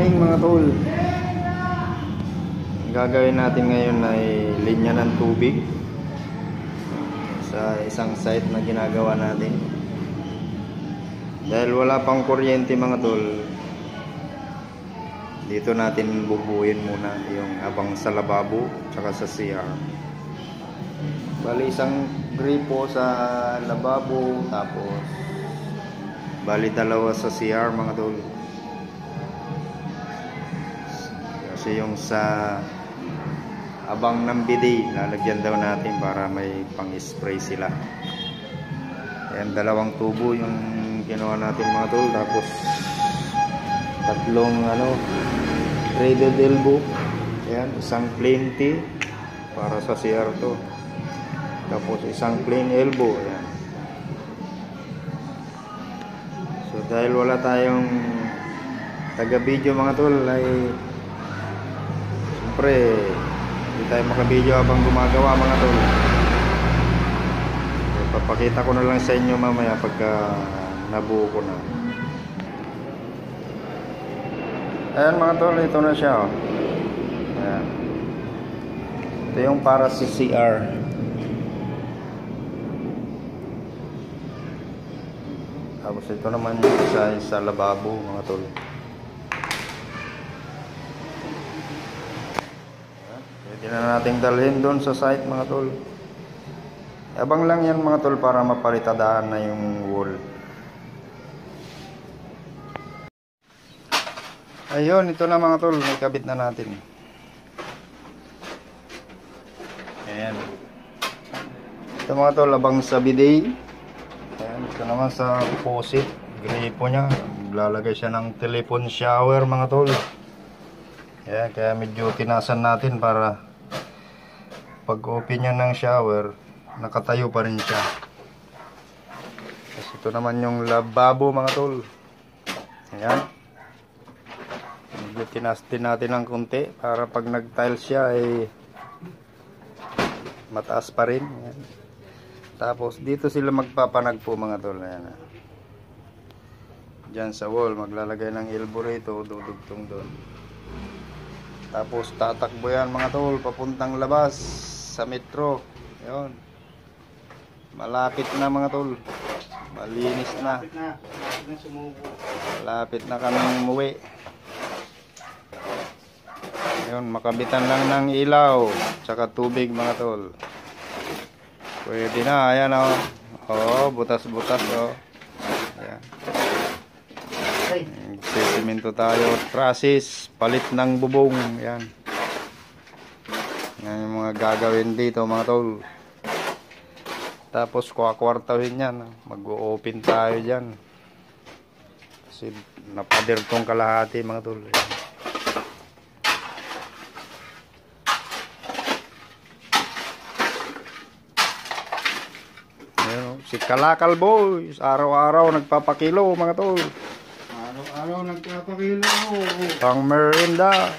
morning mga tol. Ang gagawin natin ngayon ay linya ng tubig sa isang site na ginagawa natin. Dahil wala pang kuryente mga tol, dito natin bubuin muna yung abang sa lababo tsaka sa CR. Bali isang gripo sa lababo, tapos bali dalawa sa CR mga tol. Kasi yung sa abang ng bidet lalagyan daw natin para may pang-spray sila. Ayan, dalawang tubo yung ginawa natin mga tol. Tapos tatlong threaded elbow. Ayan, isang plain T para sa CR to. Tapos isang plain elbow. Ayan. So dahil wala tayong taga-video mga tol, ay siyempre hindi tayo makabideo habang gumagawa mga tol. Papakita ko na lang sa inyo mamaya pagka nabuo ko na. Ayan mga tol, ito na siya oh. Ayan. Ito yung para sa CR. Tapos ito naman yung isa sa lababo mga tol. Pwede na nating dalhin doon sa site mga tol. Abang lang yan mga tol para mapalitadaan na yung wall. Ayun, ito na mga tol, may kabit na natin. Ayan. Ito mga tol, abang sa bidet. Ayan, ito naman sa faucet, gripo nya. Lalagay siya ng telephone shower mga tol. Ayan, kaya medyo tinasan natin para pag open niya ng shower, nakatayo pa rin siya. Tapos ito naman yung lababo mga tol. Ayan. Medyo tinastin natin ng konti para pag nag-tile siya ay mataas pa rin. Ayan. Tapos dito sila magpapanagpo mga tol. Ayan. Diyan sa wall maglalagay ng elbow rito, dudugtong doon. Tapos tatakbo yan mga tol papuntang labas sa metro. Ayun. Malapit na mga tol. Malinis na. Malapit na kaming umuwi. Ayun, makabitan lang ng ilaw tsaka tubig mga tol. Pwede na, ayan oh. Oh, butas-butas oh. Ayan. Sisimento tayo, trasis, palit ng bubong. Ayan. Yan yung mga gagawin dito mga tol. Tapos kwartawin yan. Mag-o-open tayo dyan. Kasi napader tong kalahati mga tol. Ayan, si Kalakal Boys. Araw-araw nagpapakilo mga tol. Araw-araw nagpapakilo. Pang merienda.